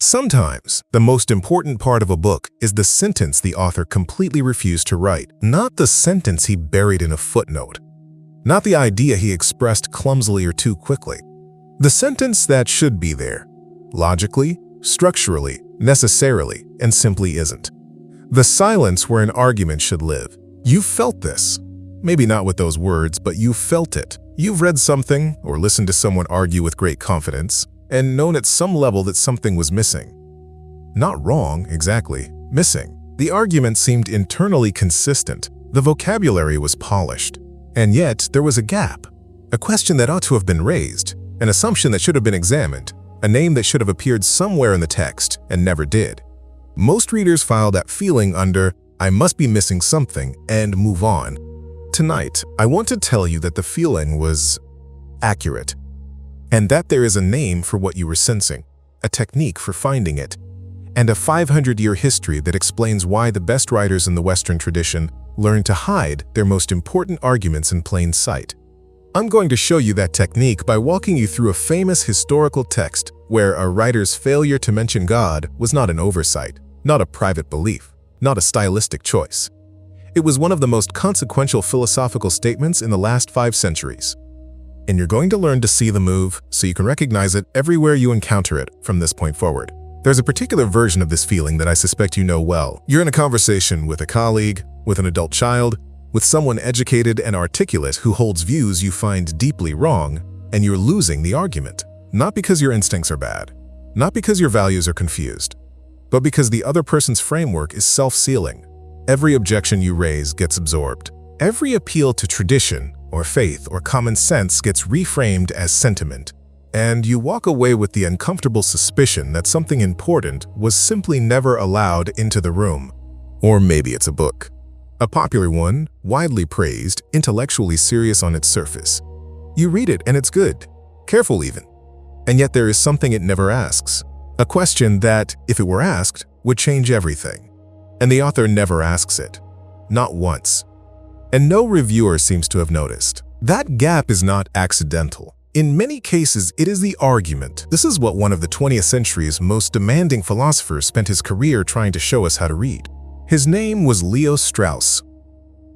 Sometimes, the most important part of a book is the sentence the author completely refused to write, not the sentence he buried in a footnote, not the idea he expressed clumsily or too quickly. The sentence that should be there, logically, structurally, necessarily, and simply isn't. The silence where an argument should live. You felt this. Maybe not with those words, but you felt it. You've read something or listened to someone argue with great confidence and known at some level that something was missing. Not wrong, exactly. Missing. The argument seemed internally consistent. The vocabulary was polished. And yet, there was a gap. A question that ought to have been raised. An assumption that should have been examined. A name that should have appeared somewhere in the text and never did. Most readers file that feeling under, "I must be missing something," and move on. Tonight, I want to tell you that the feeling was accurate, and that there is a name for what you were sensing, a technique for finding it, and a 500-year history that explains why the best writers in the Western tradition learned to hide their most important arguments in plain sight. I'm going to show you that technique by walking you through a famous historical text where a writer's failure to mention God was not an oversight, not a private belief, not a stylistic choice. It was one of the most consequential philosophical statements in the last 5 centuries. And you're going to learn to see the move so you can recognize it everywhere you encounter it from this point forward. There's a particular version of this feeling that I suspect you know well. You're in a conversation with a colleague, with an adult child, with someone educated and articulate who holds views you find deeply wrong, and you're losing the argument. Not because your instincts are bad, not because your values are confused, but because the other person's framework is self-sealing. Every objection you raise gets absorbed. Every appeal to tradition, or faith, or common sense gets reframed as sentiment, and you walk away with the uncomfortable suspicion that something important was simply never allowed into the room. Or maybe it's a book. A popular one, widely praised, intellectually serious on its surface. You read it and it's good, careful even. And yet there is something it never asks. A question that, if it were asked, would change everything. And the author never asks it. Not once. And no reviewer seems to have noticed. That gap is not accidental. In many cases, it is the argument. This is what one of the 20th century's most demanding philosophers spent his career trying to show us how to read. His name was Leo Strauss.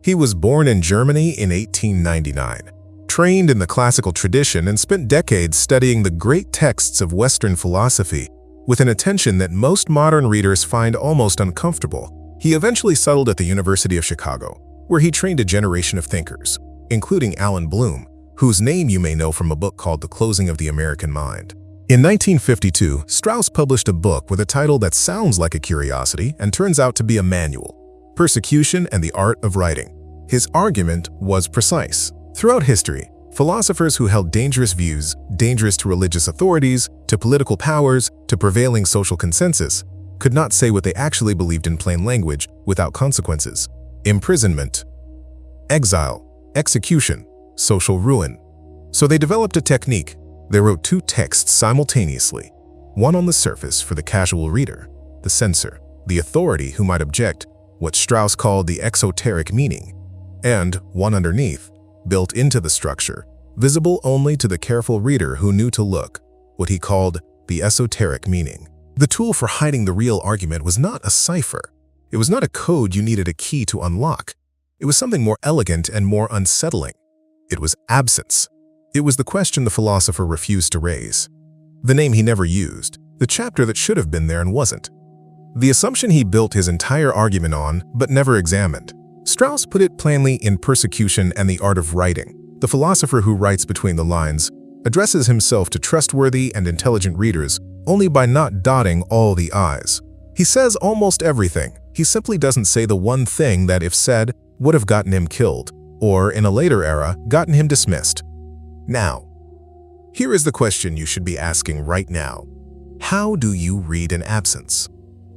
He was born in Germany in 1899, trained in the classical tradition and spent decades studying the great texts of Western philosophy with an attention that most modern readers find almost uncomfortable. He eventually settled at the University of Chicago, where he trained a generation of thinkers, including Allen Bloom, whose name you may know from a book called The Closing of the American Mind. In 1952, Strauss published a book with a title that sounds like a curiosity and turns out to be a manual, Persecution and the Art of Writing. His argument was precise. Throughout history, philosophers who held dangerous views, dangerous to religious authorities, to political powers, to prevailing social consensus, could not say what they actually believed in plain language without consequences. Imprisonment, exile, execution, social ruin. So they developed a technique. They wrote 2 texts simultaneously, one on the surface for the casual reader, the censor, the authority who might object, what Strauss called the exoteric meaning, and one underneath, built into the structure, visible only to the careful reader who knew to look, what he called the esoteric meaning. The tool for hiding the real argument was not a cipher. It was not a code you needed a key to unlock. It was something more elegant and more unsettling. It was absence. It was the question the philosopher refused to raise. The name he never used. The chapter that should have been there and wasn't. The assumption he built his entire argument on, but never examined. Strauss put it plainly in Persecution and the Art of Writing. The philosopher who writes between the lines addresses himself to trustworthy and intelligent readers only by not dotting all the I's. He says almost everything. He simply doesn't say the one thing that, if said, would have gotten him killed, or in a later era, gotten him dismissed. Now, here is the question you should be asking right now. How do you read an absence?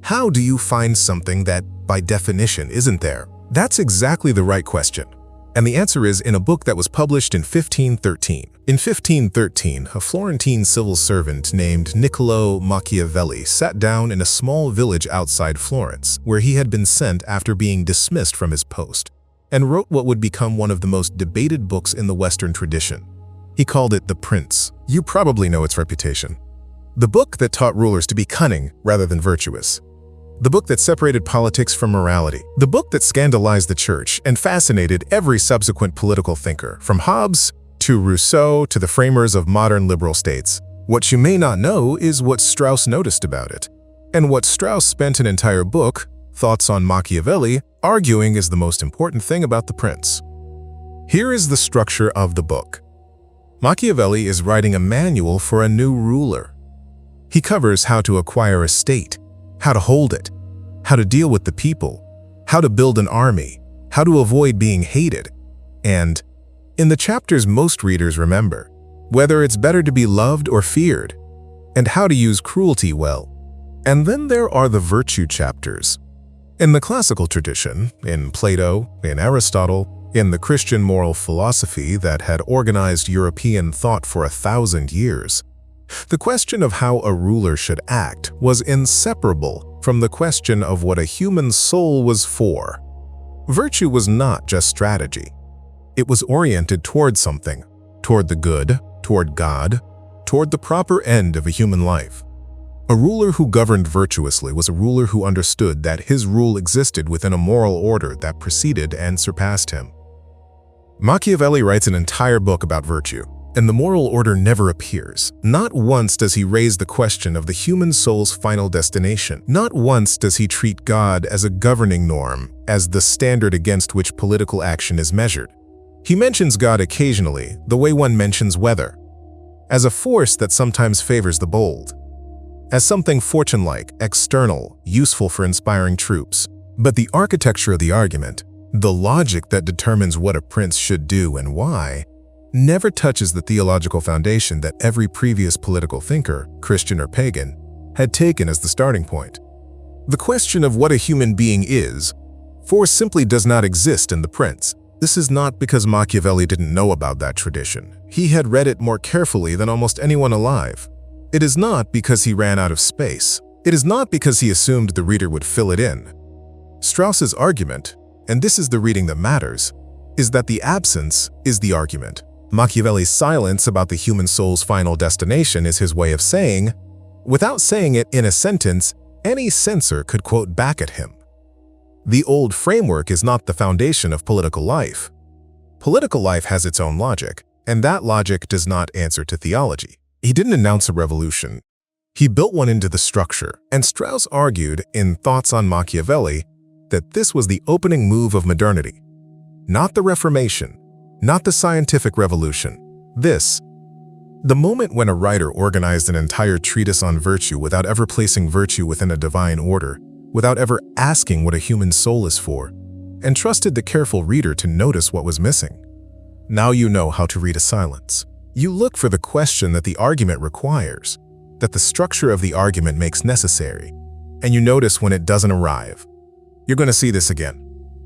How do you find something that, by definition, isn't there? That's exactly the right question. And the answer is in a book that was published in 1513. In 1513, a Florentine civil servant named Niccolò Machiavelli sat down in a small village outside Florence, where he had been sent after being dismissed from his post, and wrote what would become one of the most debated books in the Western tradition. He called it The Prince. You probably know its reputation. The book that taught rulers to be cunning rather than virtuous. The book that separated politics from morality. The book that scandalized the church and fascinated every subsequent political thinker, from Hobbes to Rousseau to the framers of modern liberal states. What you may not know is what Strauss noticed about it, and what Strauss spent an entire book, Thoughts on Machiavelli, arguing is the most important thing about the prince. Here is the structure of the book. Machiavelli is writing a manual for a new ruler. He covers how to acquire a state, how to hold it, how to deal with the people, how to build an army, how to avoid being hated, and, in the chapters most readers remember, whether it's better to be loved or feared, and how to use cruelty well. And then there are the virtue chapters. In the classical tradition, in Plato, in Aristotle, in the Christian moral philosophy that had organized European thought for 1,000 years, the question of how a ruler should act was inseparable from the question of what a human soul was for. Virtue was not just strategy. It was oriented toward something, toward the good, toward God, toward the proper end of a human life. A ruler who governed virtuously was a ruler who understood that his rule existed within a moral order that preceded and surpassed him. Machiavelli writes an entire book about virtue, and the moral order never appears. Not once does he raise the question of the human soul's final destination. Not once does he treat God as a governing norm, as the standard against which political action is measured. He mentions God occasionally, the way one mentions weather, as a force that sometimes favors the bold, as something fortune-like, external, useful for inspiring troops. But the architecture of the argument, the logic that determines what a prince should do and why, never touches the theological foundation that every previous political thinker, Christian or pagan, had taken as the starting point. The question of what a human being is, for simply does not exist in The Prince. This is not because Machiavelli didn't know about that tradition. He had read it more carefully than almost anyone alive. It is not because he ran out of space. It is not because he assumed the reader would fill it in. Strauss's argument, and this is the reading that matters, is that the absence is the argument. Machiavelli's silence about the human soul's final destination is his way of saying, without saying it in a sentence, any censor could quote back at him. The old framework is not the foundation of political life. Political life has its own logic, and that logic does not answer to theology. He didn't announce a revolution. He built one into the structure, and Strauss argued in Thoughts on Machiavelli that this was the opening move of modernity, not the Reformation, not the scientific revolution. The moment when a writer organized an entire treatise on virtue without ever placing virtue within a divine order, without ever asking what a human soul is for, and trusted the careful reader to notice what was missing. Now you know how to read a silence. You look for the question that the argument requires, that the structure of the argument makes necessary, and you notice when it doesn't arrive. You're going to see this again,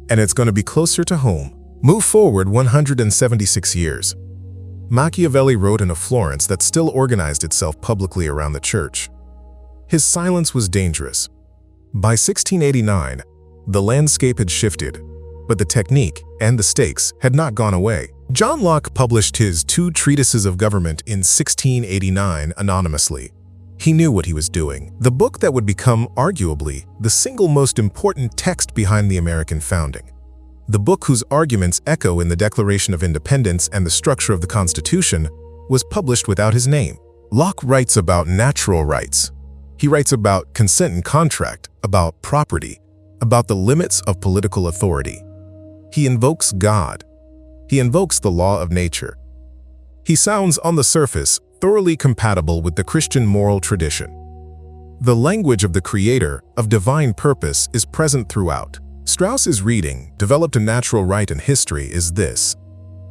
and it's going to be closer to home. Move forward 176 years. Machiavelli wrote in a Florence that still organized itself publicly around the church. His silence was dangerous. By 1689, the landscape had shifted, but the technique and the stakes had not gone away. John Locke published his 2 treatises of government in 1689 anonymously. He knew what he was doing. The book that would become, arguably, the single most important text behind the American founding. The book whose arguments echo in the Declaration of Independence and the structure of the Constitution was published without his name. Locke writes about natural rights. He writes about consent and contract, about property, about the limits of political authority. He invokes God. He invokes the law of nature. He sounds, on the surface, thoroughly compatible with the Christian moral tradition. The language of the Creator, of divine purpose, is present throughout. Strauss's reading, developed a natural right in history, is this.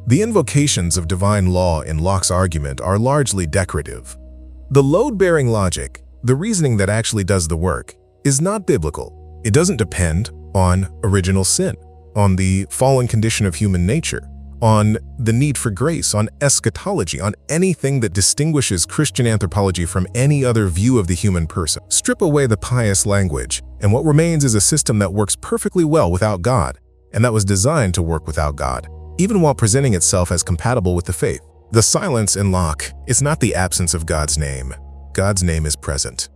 The invocations of divine law in Locke's argument are largely decorative. The load-bearing logic, the reasoning that actually does the work, is not biblical. It doesn't depend on original sin, on the fallen condition of human nature, on the need for grace, on eschatology, on anything that distinguishes Christian anthropology from any other view of the human person. Strip away the pious language, and what remains is a system that works perfectly well without God, and that was designed to work without God, even while presenting itself as compatible with the faith. The silence in Locke is not the absence of God's name. God's name is present.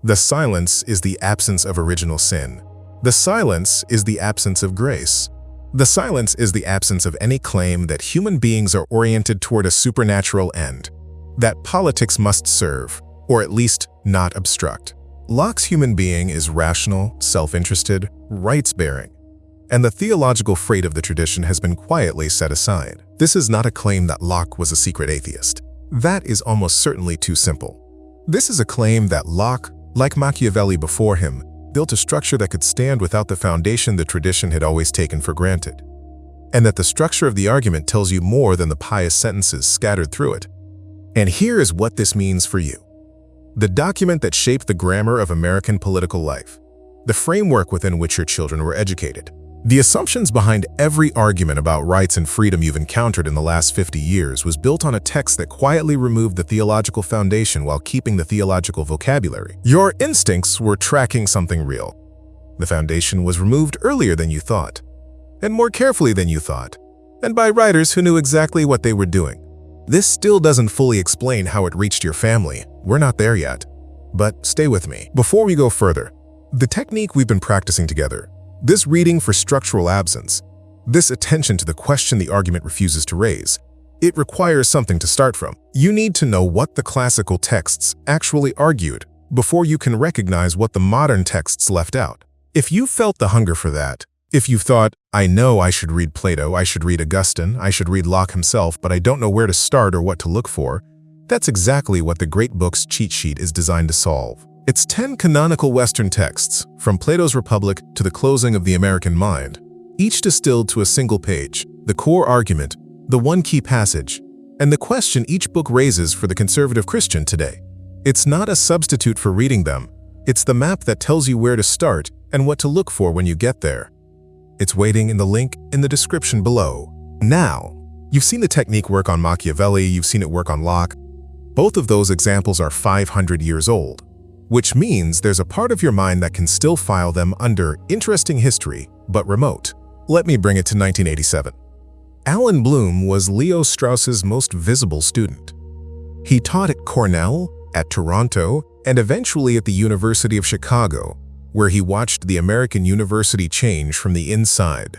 The silence is the absence of original sin. The silence is the absence of grace. The silence is the absence of any claim that human beings are oriented toward a supernatural end, that politics must serve, or at least not obstruct. Locke's human being is rational, self-interested, rights-bearing, and the theological freight of the tradition has been quietly set aside. This is not a claim that Locke was a secret atheist. That is almost certainly too simple. This is a claim that Locke, like Machiavelli before him, built a structure that could stand without the foundation the tradition had always taken for granted, and that the structure of the argument tells you more than the pious sentences scattered through it. And here is what this means for you. The document that shaped the grammar of American political life, the framework within which your children were educated, the assumptions behind every argument about rights and freedom you've encountered in the last 50 years was built on a text that quietly removed the theological foundation while keeping the theological vocabulary. Your instincts were tracking something real. The foundation was removed earlier than you thought, and more carefully than you thought, and by writers who knew exactly what they were doing. This still doesn't fully explain how it reached your family. We're not there yet. But stay with me. Before we go further, the technique we've been practicing together, this reading for structural absence, this attention to the question the argument refuses to raise, it requires something to start from. You need to know what the classical texts actually argued before you can recognize what the modern texts left out. If you felt the hunger for that, if you thought, I know I should read Plato, I should read Augustine, I should read Locke himself, but I don't know where to start or what to look for, that's exactly what the Great Book's cheat sheet is designed to solve. It's 10 canonical Western texts, from Plato's Republic to the closing of the American Mind, each distilled to a single page, the core argument, the one key passage, and the question each book raises for the conservative Christian today. It's not a substitute for reading them. It's the map that tells you where to start and what to look for when you get there. It's waiting in the link in the description below. Now, you've seen the technique work on Machiavelli, you've seen it work on Locke. Both of those examples are 500 years old, which means there's a part of your mind that can still file them under interesting history, but remote. Let me bring it to 1987. Alan Bloom was Leo Strauss's most visible student. He taught at Cornell, at Toronto, and eventually at the University of Chicago, where he watched the American university change from the inside.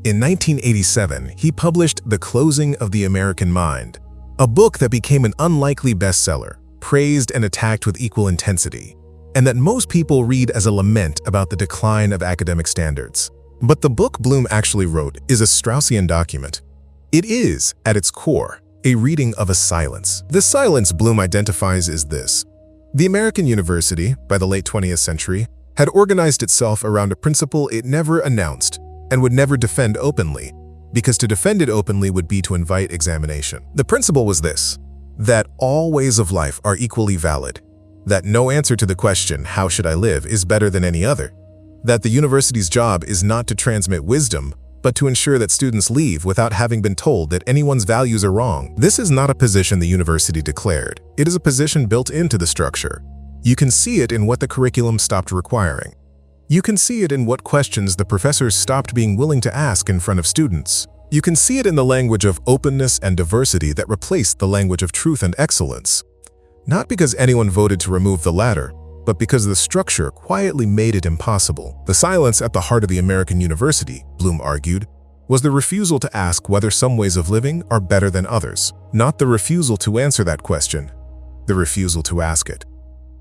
In 1987, he published The Closing of the American Mind, a book that became an unlikely bestseller, praised and attacked with equal intensity, and that most people read as a lament about the decline of academic standards. But the book Bloom actually wrote is a Straussian document. It is, at its core, a reading of a silence. The silence Bloom identifies is this. The American university, by the late 20th century, had organized itself around a principle it never announced and would never defend openly, because to defend it openly would be to invite examination. The principle was this: that all ways of life are equally valid, that no answer to the question, how should I live, is better than any other, that the university's job is not to transmit wisdom, but to ensure that students leave without having been told that anyone's values are wrong. This is not a position the university declared. It is a position built into the structure. You can see it in what the curriculum stopped requiring. You can see it in what questions the professors stopped being willing to ask in front of students. You can see it in the language of openness and diversity that replaced the language of truth and excellence. Not because anyone voted to remove the latter, but because the structure quietly made it impossible. The silence at the heart of the American university, Bloom argued, was the refusal to ask whether some ways of living are better than others, not the refusal to answer that question, the refusal to ask it.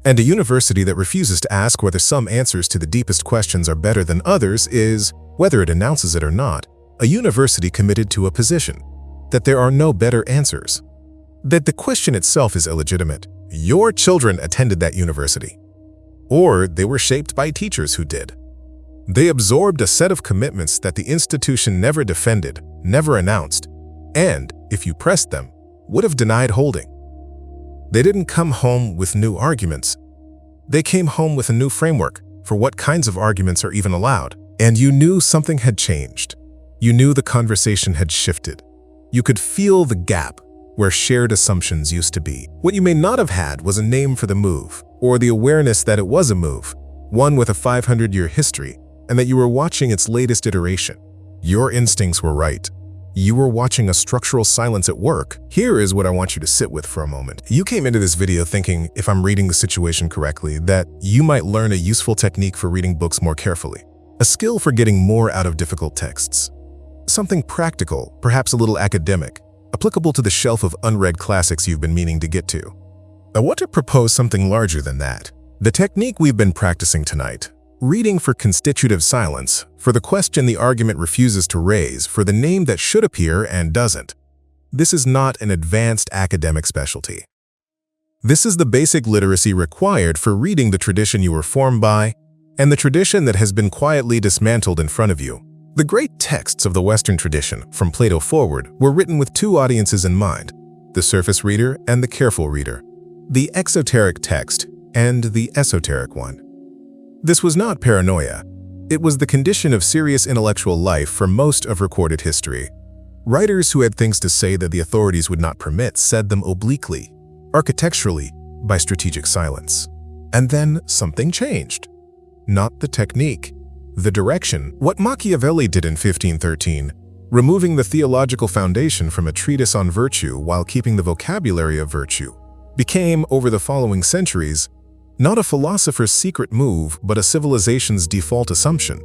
And a university that refuses to ask whether some answers to the deepest questions are better than others is, whether it announces it or not, a university committed to a position that there are no better answers, that the question itself is illegitimate. Your children attended that university, or they were shaped by teachers who did. They absorbed a set of commitments that the institution never defended, never announced, and, if you pressed them, would have denied holding. They didn't come home with new arguments. They came home with a new framework for what kinds of arguments are even allowed. And you knew something had changed. You knew the conversation had shifted. You could feel the gap where shared assumptions used to be. What you may not have had was a name for the move, or the awareness that it was a move, one with a 500-year history, and that you were watching its latest iteration. Your instincts were right. You were watching a structural silence at work. Here is what I want you to sit with for a moment. You came into this video thinking, if I'm reading the situation correctly, that you might learn a useful technique for reading books more carefully, a skill for getting more out of difficult texts. Something practical, perhaps a little academic, applicable to the shelf of unread classics you've been meaning to get to. I want to propose something larger than that. The technique we've been practicing tonight, reading for constitutive silence, for the question the argument refuses to raise, for the name that should appear and doesn't. This is not an advanced academic specialty. This is the basic literacy required for reading the tradition you were formed by, and the tradition that has been quietly dismantled in front of you. The great texts of the Western tradition, from Plato forward, were written with two audiences in mind: the surface reader and the careful reader, the exoteric text and the esoteric one. This was not paranoia. It was the condition of serious intellectual life for most of recorded history. Writers who had things to say that the authorities would not permit said them obliquely, architecturally, by strategic silence. And then something changed. Not the technique, the direction. What Machiavelli did in 1513, removing the theological foundation from a treatise on virtue while keeping the vocabulary of virtue, became, over the following centuries, not a philosopher's secret move, but a civilization's default assumption.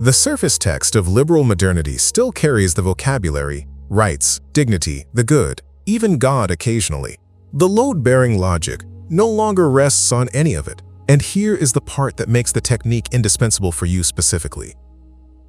The surface text of liberal modernity still carries the vocabulary, rights, dignity, the good, even God occasionally. The load-bearing logic no longer rests on any of it. And here is the part that makes the technique indispensable for you specifically.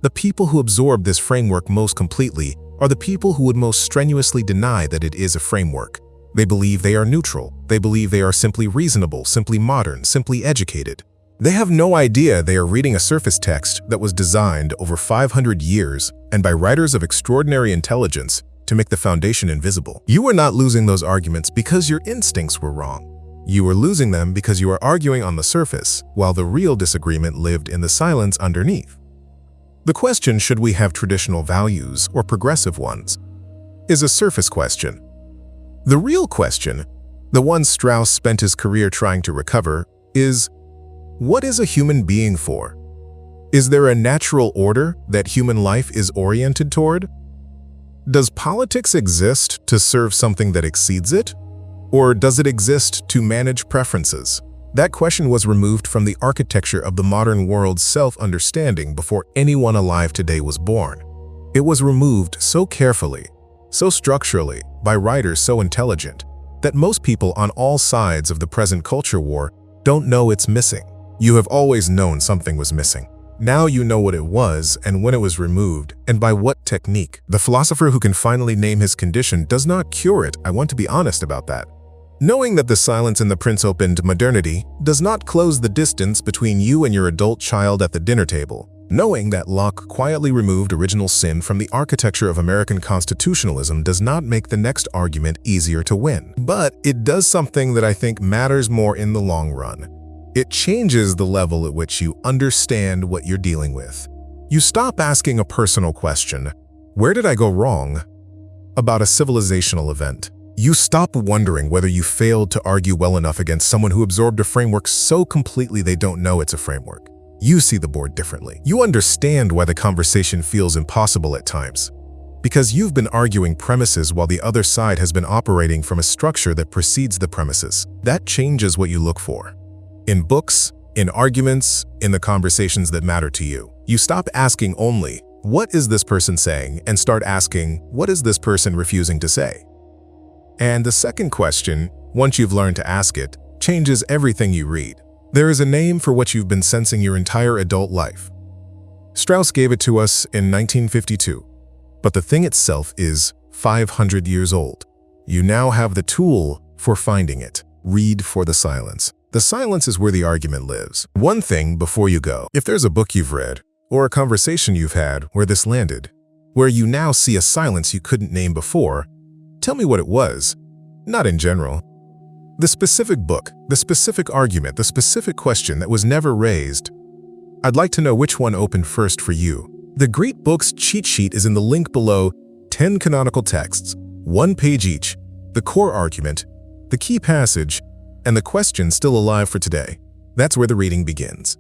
The people who absorb this framework most completely are the people who would most strenuously deny that it is a framework. They believe they are neutral. They believe they are simply reasonable, simply modern, simply educated. They have no idea they are reading a surface text that was designed over 500 years and by writers of extraordinary intelligence to make the foundation invisible. You are not losing those arguments because your instincts were wrong. You were losing them because you are arguing on the surface, while the real disagreement lived in the silence underneath. The question, should we have traditional values or progressive ones, is a surface question. The real question, the one Strauss spent his career trying to recover, is, what is a human being for? Is there a natural order that human life is oriented toward? Does politics exist to serve something that exceeds it? Or does it exist to manage preferences? That question was removed from the architecture of the modern world's self-understanding before anyone alive today was born. It was removed so carefully, so structurally, by writers so intelligent, that most people on all sides of the present culture war don't know it's missing. You have always known something was missing. Now you know what it was and when it was removed, and by what technique. The philosopher who can finally name his condition does not cure it. I want to be honest about that. Knowing that the silence in the Prince opened modernity does not close the distance between you and your adult child at the dinner table. Knowing that Locke quietly removed original sin from the architecture of American constitutionalism does not make the next argument easier to win. But it does something that I think matters more in the long run. It changes the level at which you understand what you're dealing with. You stop asking a personal question, where did I go wrong, about a civilizational event. You stop wondering whether you failed to argue well enough against someone who absorbed a framework so completely they don't know it's a framework. You see the board differently. You understand why the conversation feels impossible at times. Because you've been arguing premises while the other side has been operating from a structure that precedes the premises. That changes what you look for. In books, in arguments, in the conversations that matter to you. You stop asking only, what is this person saying, and start asking, what is this person refusing to say? And the second question, once you've learned to ask it, changes everything you read. There is a name for what you've been sensing your entire adult life. Strauss gave it to us in 1952, but the thing itself is 500 years old. You now have the tool for finding it. Read for the silence. The silence is where the argument lives. One thing before you go, if there's a book you've read, or a conversation you've had where this landed, where you now see a silence you couldn't name before, tell me what it was, not in general. The specific book, the specific argument, the specific question that was never raised. I'd like to know which one opened first for you. The Great Books cheat sheet is in the link below. 10 canonical texts, 1 page each, the core argument, the key passage, and the question still alive for today. That's where the reading begins.